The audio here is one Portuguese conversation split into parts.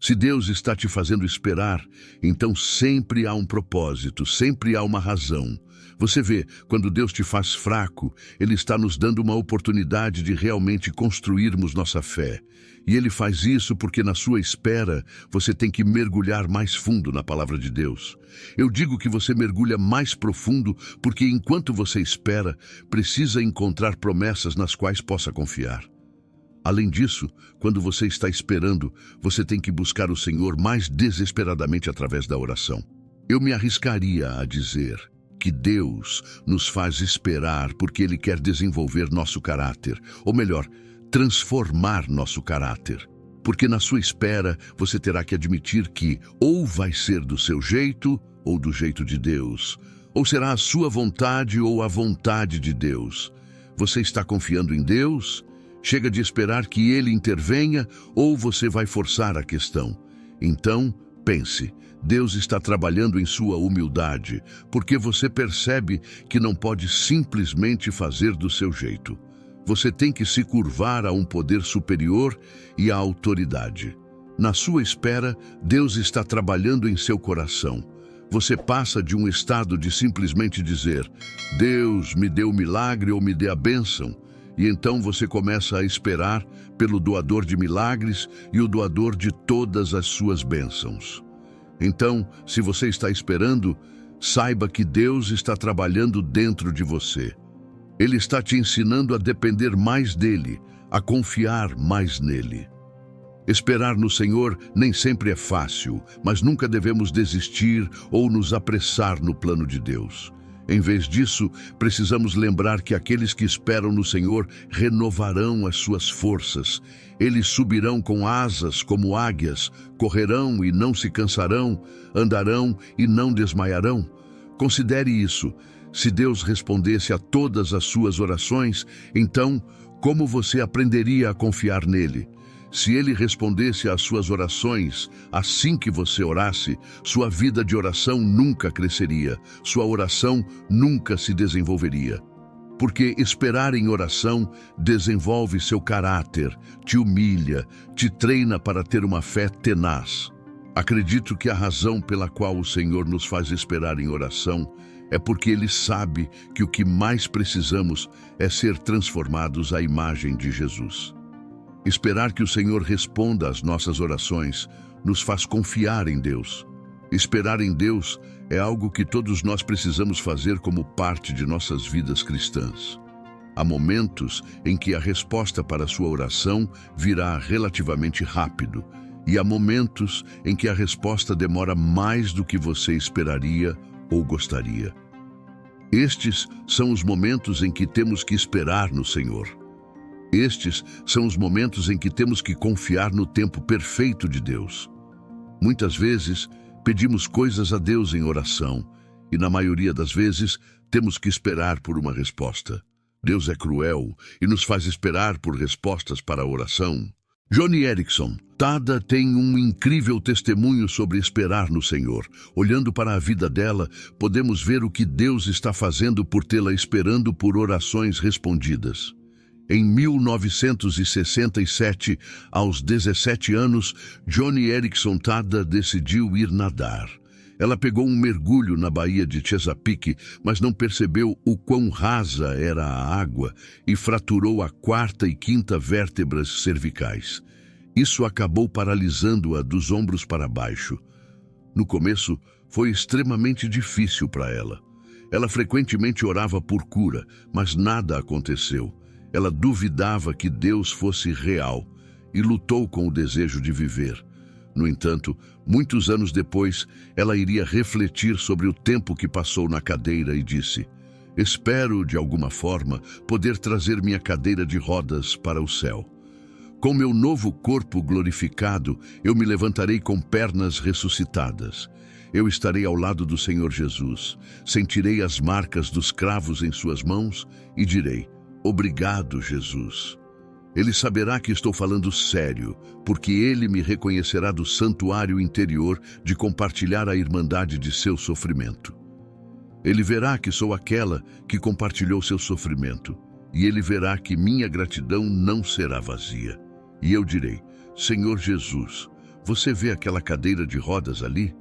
Se Deus está te fazendo esperar, então sempre há um propósito, sempre há uma razão. Você vê, quando Deus te faz fraco, Ele está nos dando uma oportunidade de realmente construirmos nossa fé. E Ele faz isso porque na sua espera, você tem que mergulhar mais fundo na palavra de Deus. Eu digo que você mergulha mais profundo porque enquanto você espera, precisa encontrar promessas nas quais possa confiar. Além disso, quando você está esperando, você tem que buscar o Senhor mais desesperadamente através da oração. Eu me arriscaria a dizer que Deus nos faz esperar porque Ele quer desenvolver nosso caráter, ou melhor, transformar nosso caráter. Porque na sua espera, você terá que admitir que ou vai ser do seu jeito ou do jeito de Deus, ou será a sua vontade ou a vontade de Deus. Você está confiando em Deus? Chega de esperar que Ele intervenha ou você vai forçar a questão. Então, pense, Deus está trabalhando em sua humildade, porque você percebe que não pode simplesmente fazer do seu jeito. Você tem que se curvar a um poder superior e à autoridade. Na sua espera, Deus está trabalhando em seu coração. Você passa de um estado de simplesmente dizer, Deus me dê o milagre ou me dê a bênção, e então você começa a esperar pelo doador de milagres e o doador de todas as suas bênçãos. Então, se você está esperando, saiba que Deus está trabalhando dentro de você. Ele está te ensinando a depender mais dele, a confiar mais nele. Esperar no Senhor nem sempre é fácil, mas nunca devemos desistir ou nos apressar no plano de Deus. Em vez disso, precisamos lembrar que aqueles que esperam no Senhor renovarão as suas forças. Eles subirão com asas como águias, correrão e não se cansarão, andarão e não desmaiarão. Considere isso. Se Deus respondesse a todas as suas orações, então, como você aprenderia a confiar nele? Se Ele respondesse às suas orações assim que você orasse, sua vida de oração nunca cresceria, sua oração nunca se desenvolveria. Porque esperar em oração desenvolve seu caráter, te humilha, te treina para ter uma fé tenaz. Acredito que a razão pela qual o Senhor nos faz esperar em oração é porque Ele sabe que o que mais precisamos é ser transformados à imagem de Jesus. Esperar que o Senhor responda às nossas orações nos faz confiar em Deus. Esperar em Deus é algo que todos nós precisamos fazer como parte de nossas vidas cristãs. Há momentos em que a resposta para a sua oração virá relativamente rápido, e há momentos em que a resposta demora mais do que você esperaria ou gostaria. Estes são os momentos em que temos que esperar no Senhor. Estes são os momentos em que temos que confiar no tempo perfeito de Deus. Muitas vezes, pedimos coisas a Deus em oração, e na maioria das vezes, temos que esperar por uma resposta. Deus é cruel e nos faz esperar por respostas para a oração. Joni Eareckson Tada tem um incrível testemunho sobre esperar no Senhor. Olhando para a vida dela, podemos ver o que Deus está fazendo por tê-la esperando por orações respondidas. Em 1967, aos 17 anos, Joni Eareckson Tada decidiu ir nadar. Ela pegou um mergulho na baía de Chesapeake, mas não percebeu o quão rasa era a água e fraturou a 4ª e 5ª vértebras cervicais. Isso acabou paralisando-a dos ombros para baixo. No começo, foi extremamente difícil para ela. Ela frequentemente orava por cura, mas nada aconteceu. Ela duvidava que Deus fosse real e lutou com o desejo de viver. No entanto, muitos anos depois, ela iria refletir sobre o tempo que passou na cadeira e disse: "Espero, de alguma forma, poder trazer minha cadeira de rodas para o céu. Com meu novo corpo glorificado, eu me levantarei com pernas ressuscitadas. Eu estarei ao lado do Senhor Jesus, sentirei as marcas dos cravos em suas mãos e direi: Obrigado, Jesus. Ele saberá que estou falando sério, porque ele me reconhecerá do santuário interior de compartilhar a irmandade de seu sofrimento. Ele verá que sou aquela que compartilhou seu sofrimento, e ele verá que minha gratidão não será vazia. E eu direi: Senhor Jesus, Você vê aquela cadeira de rodas ali?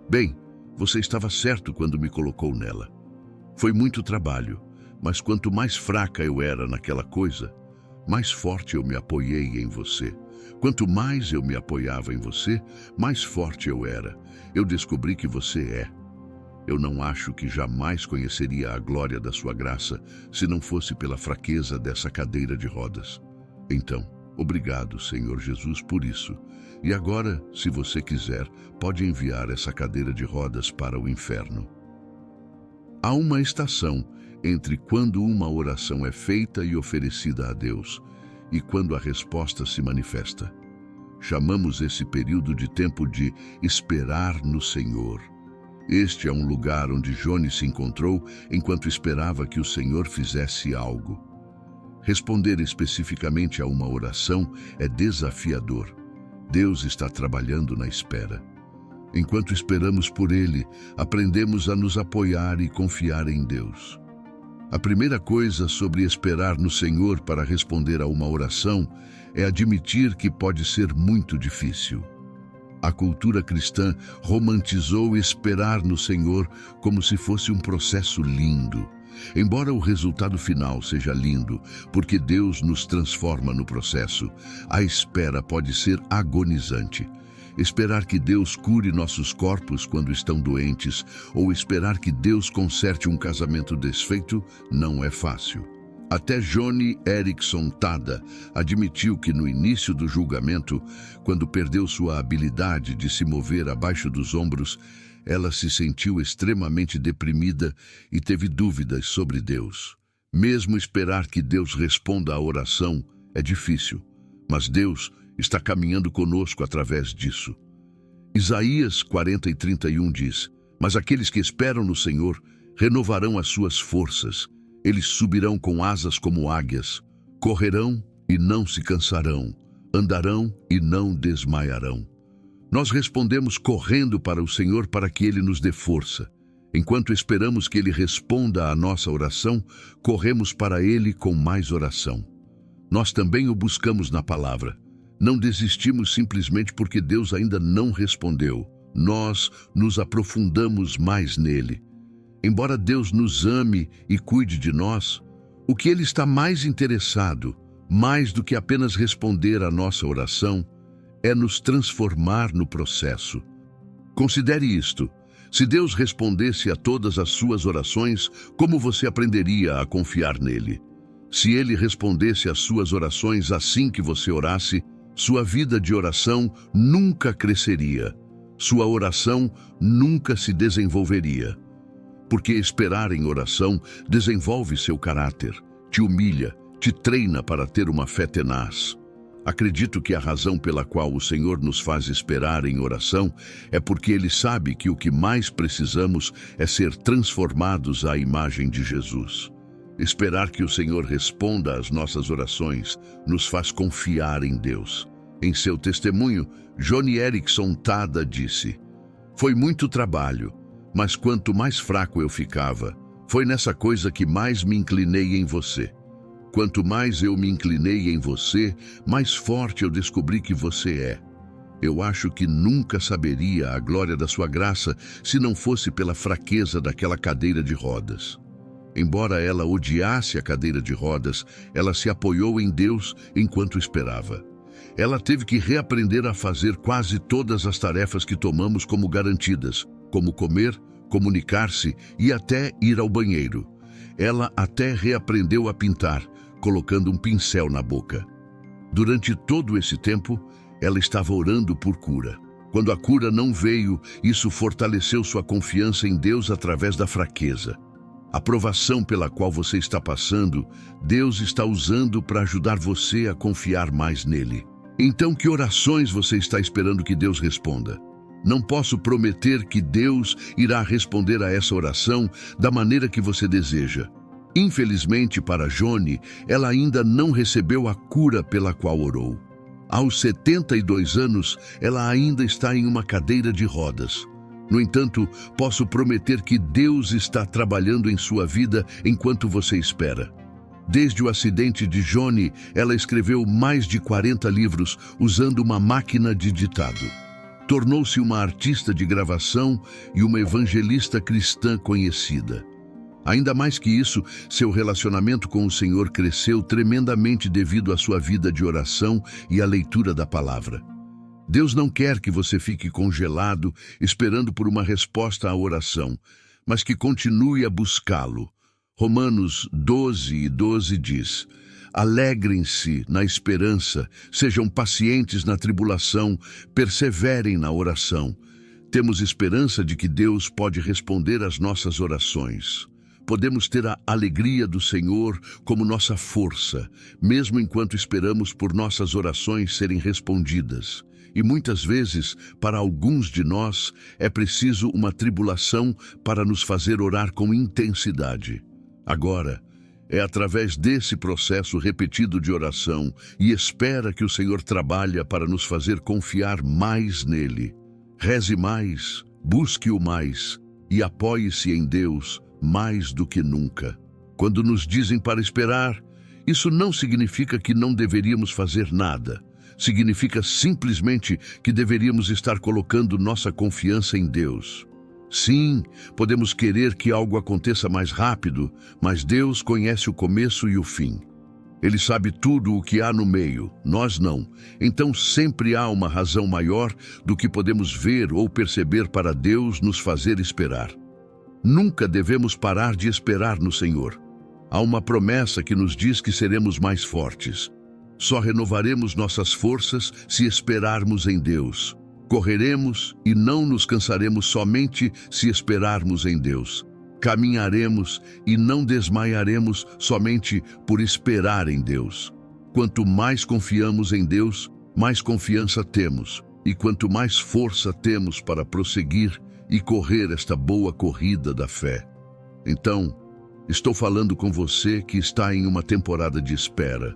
Bem, você estava certo quando me colocou nela. Foi muito trabalho, mas quanto mais fraca eu era naquela coisa, mais forte eu me apoiei em você. Quanto mais eu me apoiava em você, mais forte eu era. Eu descobri que você é. Eu não acho que jamais conheceria a glória da sua graça se não fosse pela fraqueza dessa cadeira de rodas. Então, obrigado, Senhor Jesus, por isso. E agora, se você quiser, pode enviar essa cadeira de rodas para o inferno. Há uma estação entre quando uma oração é feita e oferecida a Deus e quando a resposta se manifesta. Chamamos esse período de tempo de esperar no Senhor. Este é um lugar onde Joni se encontrou enquanto esperava que o Senhor fizesse algo. Responder especificamente a uma oração é desafiador. Deus está trabalhando na espera. Enquanto esperamos por Ele, aprendemos a nos apoiar e confiar em Deus. A primeira coisa sobre esperar no Senhor para responder a uma oração é admitir que pode ser muito difícil. A cultura cristã romantizou esperar no Senhor como se fosse um processo lindo. Embora o resultado final seja lindo, porque Deus nos transforma no processo, a espera pode ser agonizante. Esperar que Deus cure nossos corpos quando estão doentes, ou esperar que Deus conserte um casamento desfeito, não é fácil. Até Joni Eareckson Tada admitiu que no início do julgamento, quando perdeu sua habilidade de se mover abaixo dos ombros, ela se sentiu extremamente deprimida e teve dúvidas sobre Deus. Mesmo esperar que Deus responda à oração é difícil, mas Deus está caminhando conosco através disso. Isaías 40:31 diz: "Mas aqueles que esperam no Senhor renovarão as suas forças. Eles subirão com asas como águias, correrão e não se cansarão, andarão e não desmaiarão." Nós respondemos correndo para o Senhor para que Ele nos dê força. Enquanto esperamos que Ele responda à nossa oração, corremos para Ele com mais oração. Nós também o buscamos na palavra. Não desistimos simplesmente porque Deus ainda não respondeu. Nós nos aprofundamos mais nele. Embora Deus nos ame e cuide de nós, o que Ele está mais interessado, mais do que apenas responder à nossa oração, é nos transformar no processo. Considere isto. Se Deus respondesse a todas as suas orações, como você aprenderia a confiar nele? Se Ele respondesse às suas orações assim que você orasse, sua vida de oração nunca cresceria. Sua oração nunca se desenvolveria. Porque esperar em oração desenvolve seu caráter, te humilha, te treina para ter uma fé tenaz. Acredito que a razão pela qual o Senhor nos faz esperar em oração é porque Ele sabe que o que mais precisamos é ser transformados à imagem de Jesus. Esperar que o Senhor responda às nossas orações nos faz confiar em Deus. Em seu testemunho, Joni Eareckson Tada disse: "Foi muito trabalho, mas quanto mais fraco eu ficava, foi nessa coisa que mais me inclinei em você. Quanto mais eu me inclinei em você, mais forte eu descobri que você é. Eu acho que nunca saberia a glória da sua graça se não fosse pela fraqueza daquela cadeira de rodas." Embora ela odiasse a cadeira de rodas, ela se apoiou em Deus enquanto esperava. Ela teve que reaprender a fazer quase todas as tarefas que tomamos como garantidas, como comer, comunicar-se e até ir ao banheiro. Ela até reaprendeu a pintar, colocando um pincel na boca. Durante todo esse tempo, ela estava orando por cura. Quando a cura não veio, isso fortaleceu sua confiança em Deus através da fraqueza. A provação pela qual você está passando, Deus está usando para ajudar você a confiar mais nele. Então, que orações você está esperando que Deus responda? Não posso prometer que Deus irá responder a essa oração da maneira que você deseja. Infelizmente para Joni, ela ainda não recebeu a cura pela qual orou. Aos 72 anos, ela ainda está em uma cadeira de rodas. No entanto, posso prometer que Deus está trabalhando em sua vida enquanto você espera. Desde o acidente de Joni, ela escreveu mais de 40 livros usando uma máquina de ditado. Tornou-se uma artista de gravação e uma evangelista cristã conhecida. Ainda mais que isso, seu relacionamento com o Senhor cresceu tremendamente devido à sua vida de oração e à leitura da palavra. Deus não quer que você fique congelado, esperando por uma resposta à oração, mas que continue a buscá-lo. Romanos 12:12 diz: alegrem-se na esperança, sejam pacientes na tribulação, perseverem na oração. Temos esperança de que Deus pode responder às nossas orações. Podemos ter a alegria do Senhor como nossa força, mesmo enquanto esperamos por nossas orações serem respondidas. E muitas vezes, para alguns de nós, é preciso uma tribulação para nos fazer orar com intensidade. Agora, é através desse processo repetido de oração e espera que o Senhor trabalha para nos fazer confiar mais nele. Reze mais, busque-o mais e apoie-se em Deus mais do que nunca. Quando nos dizem para esperar, isso não significa que não deveríamos fazer nada. Significa simplesmente que deveríamos estar colocando nossa confiança em Deus. Sim, podemos querer que algo aconteça mais rápido, mas Deus conhece o começo e o fim. Ele sabe tudo o que há no meio, nós não. Então sempre há uma razão maior do que podemos ver ou perceber para Deus nos fazer esperar. Nunca devemos parar de esperar no Senhor. Há uma promessa que nos diz que seremos mais fortes. Só renovaremos nossas forças se esperarmos em Deus. Correremos e não nos cansaremos somente se esperarmos em Deus. Caminharemos e não desmaiaremos somente por esperar em Deus. Quanto mais confiamos em Deus, mais confiança temos. E quanto mais força temos para prosseguir e correr esta boa corrida da fé. Então, estou falando com você que está em uma temporada de espera.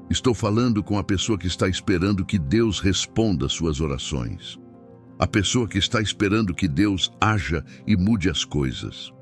Estou falando com a pessoa que está esperando que Deus responda suas orações. A pessoa que está esperando que Deus haja e mude as coisas.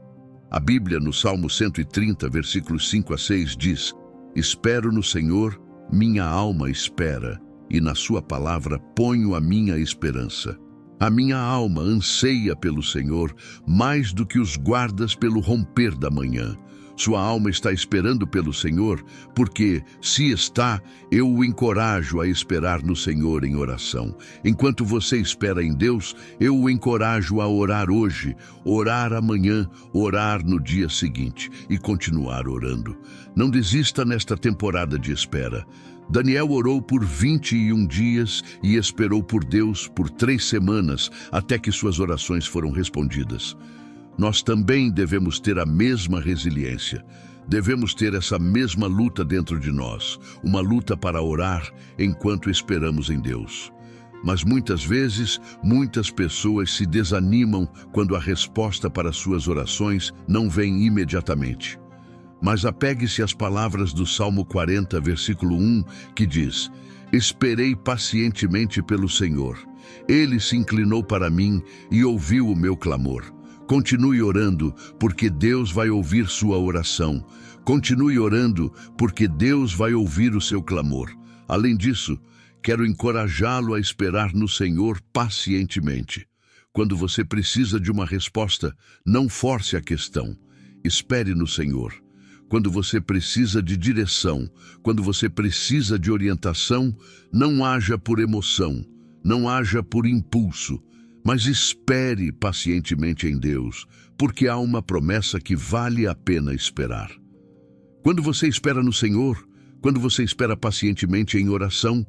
A Bíblia, no Salmo 130, versículos 5-6, diz: espero no Senhor, minha alma espera, e na sua palavra ponho a minha esperança. A minha alma anseia pelo Senhor, mais do que os guardas pelo romper da manhã. Sua alma está esperando pelo Senhor, porque, se está, eu o encorajo a esperar no Senhor em oração. Enquanto você espera em Deus, eu o encorajo a orar hoje, orar amanhã, orar no dia seguinte e continuar orando. Não desista nesta temporada de espera. Daniel orou por 21 dias e esperou por Deus por 3 semanas, até que suas orações foram respondidas. Nós também devemos ter a mesma resiliência. Devemos ter essa mesma luta dentro de nós, uma luta para orar enquanto esperamos em Deus. Mas muitas vezes, muitas pessoas se desanimam quando a resposta para suas orações não vem imediatamente. Mas apegue-se às palavras do Salmo 40, versículo 1, que diz: esperei pacientemente pelo Senhor. Ele se inclinou para mim e ouviu o meu clamor. Continue orando, porque Deus vai ouvir sua oração. Continue orando, porque Deus vai ouvir o seu clamor. Além disso, quero encorajá-lo a esperar no Senhor pacientemente. Quando você precisa de uma resposta, não force a questão. Espere no Senhor. Quando você precisa de direção, quando você precisa de orientação, não haja por emoção, não haja por impulso, mas espere pacientemente em Deus, porque há uma promessa que vale a pena esperar. Quando você espera no Senhor, quando você espera pacientemente em oração,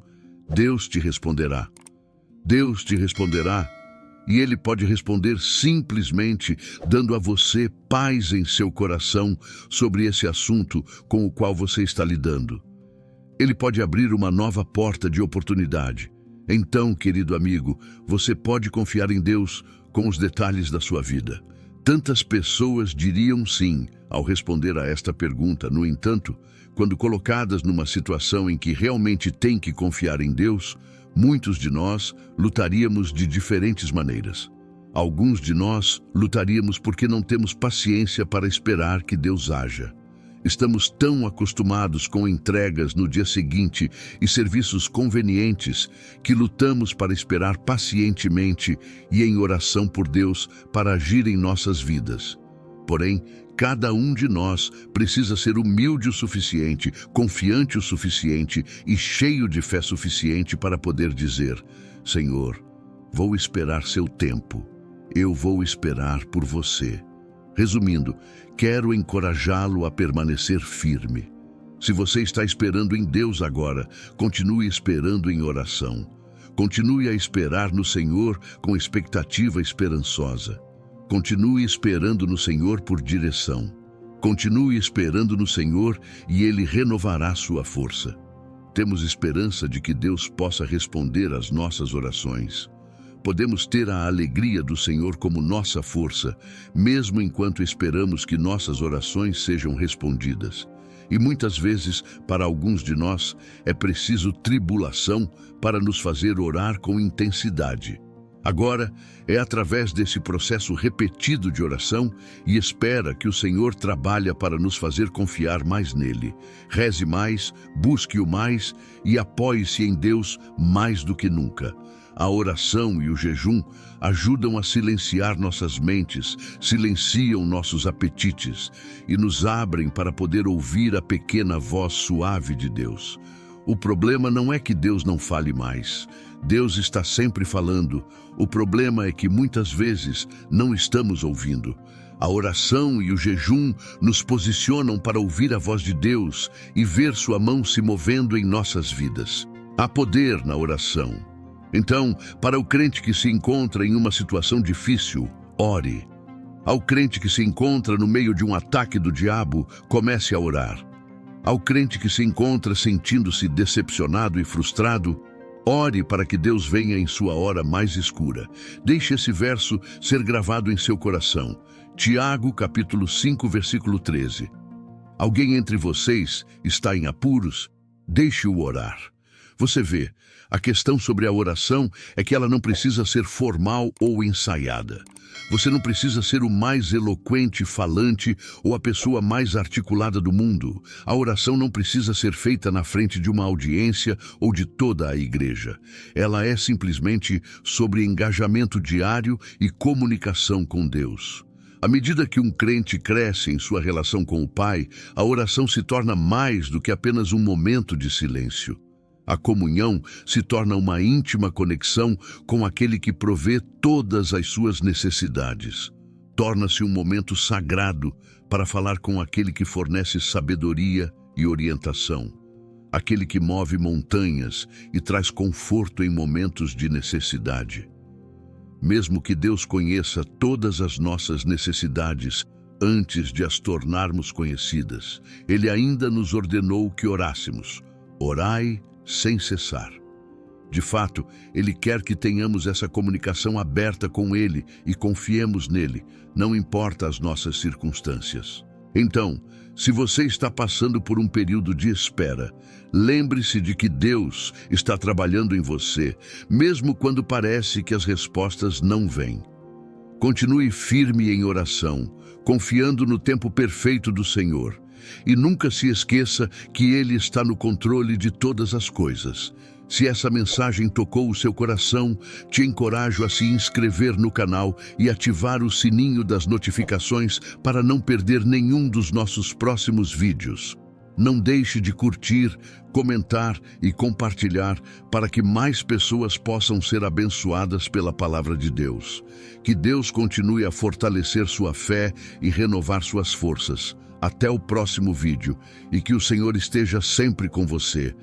Deus te responderá. Deus te responderá, e Ele pode responder simplesmente dando a você paz em seu coração sobre esse assunto com o qual você está lidando. Ele pode abrir uma nova porta de oportunidade. Então, querido amigo, você pode confiar em Deus com os detalhes da sua vida. Tantas pessoas diriam sim ao responder a esta pergunta. No entanto, quando colocadas numa situação em que realmente têm que confiar em Deus, muitos de nós lutaríamos de diferentes maneiras. Alguns de nós lutaríamos porque não temos paciência para esperar que Deus haja. Estamos tão acostumados com entregas no dia seguinte e serviços convenientes que lutamos para esperar pacientemente e em oração por Deus para agir em nossas vidas. Porém, cada um de nós precisa ser humilde o suficiente, confiante o suficiente e cheio de fé suficiente para poder dizer: Senhor, vou esperar seu tempo. Eu vou esperar por você. Resumindo, quero encorajá-lo a permanecer firme. Se você está esperando em Deus agora, continue esperando em oração. Continue a esperar no Senhor com expectativa esperançosa. Continue esperando no Senhor por direção. Continue esperando no Senhor e Ele renovará sua força. Temos esperança de que Deus possa responder às nossas orações. Podemos ter a alegria do Senhor como nossa força, mesmo enquanto esperamos que nossas orações sejam respondidas. E muitas vezes, para alguns de nós, é preciso tribulação para nos fazer orar com intensidade. Agora, é através desse processo repetido de oração e espera que o Senhor trabalha para nos fazer confiar mais nele. Reze mais, busque-o mais e apoie-se em Deus mais do que nunca. A oração e o jejum ajudam a silenciar nossas mentes, silenciam nossos apetites e nos abrem para poder ouvir a pequena voz suave de Deus. O problema não é que Deus não fale mais. Deus está sempre falando. O problema é que muitas vezes não estamos ouvindo. A oração e o jejum nos posicionam para ouvir a voz de Deus e ver sua mão se movendo em nossas vidas. Há poder na oração. Então, para o crente que se encontra em uma situação difícil, ore. Ao crente que se encontra no meio de um ataque do diabo, comece a orar. Ao crente que se encontra sentindo-se decepcionado e frustrado, ore para que Deus venha em sua hora mais escura. Deixe esse verso ser gravado em seu coração. Tiago, capítulo 5, versículo 13. Alguém entre vocês está em apuros? Deixe-o orar. Você vê, a questão sobre a oração é que ela não precisa ser formal ou ensaiada. Você não precisa ser o mais eloquente falante ou a pessoa mais articulada do mundo. A oração não precisa ser feita na frente de uma audiência ou de toda a igreja. Ela é simplesmente sobre engajamento diário e comunicação com Deus. À medida que um crente cresce em sua relação com o Pai, a oração se torna mais do que apenas um momento de silêncio. A comunhão se torna uma íntima conexão com aquele que provê todas as suas necessidades. Torna-se um momento sagrado para falar com aquele que fornece sabedoria e orientação, aquele que move montanhas e traz conforto em momentos de necessidade. Mesmo que Deus conheça todas as nossas necessidades antes de as tornarmos conhecidas, Ele ainda nos ordenou que orássemos. Orai sem cessar. De fato, Ele quer que tenhamos essa comunicação aberta com Ele e confiemos nele, não importa as nossas circunstâncias. Então, se você está passando por um período de espera, lembre-se de que Deus está trabalhando em você, mesmo quando parece que as respostas não vêm. Continue firme em oração, confiando no tempo perfeito do Senhor. E nunca se esqueça que Ele está no controle de todas as coisas. Se essa mensagem tocou o seu coração, te encorajo a se inscrever no canal e ativar o sininho das notificações para não perder nenhum dos nossos próximos vídeos. Não deixe de curtir, comentar e compartilhar para que mais pessoas possam ser abençoadas pela palavra de Deus. Que Deus continue a fortalecer sua fé e renovar suas forças. Até o próximo vídeo e que o Senhor esteja sempre com você.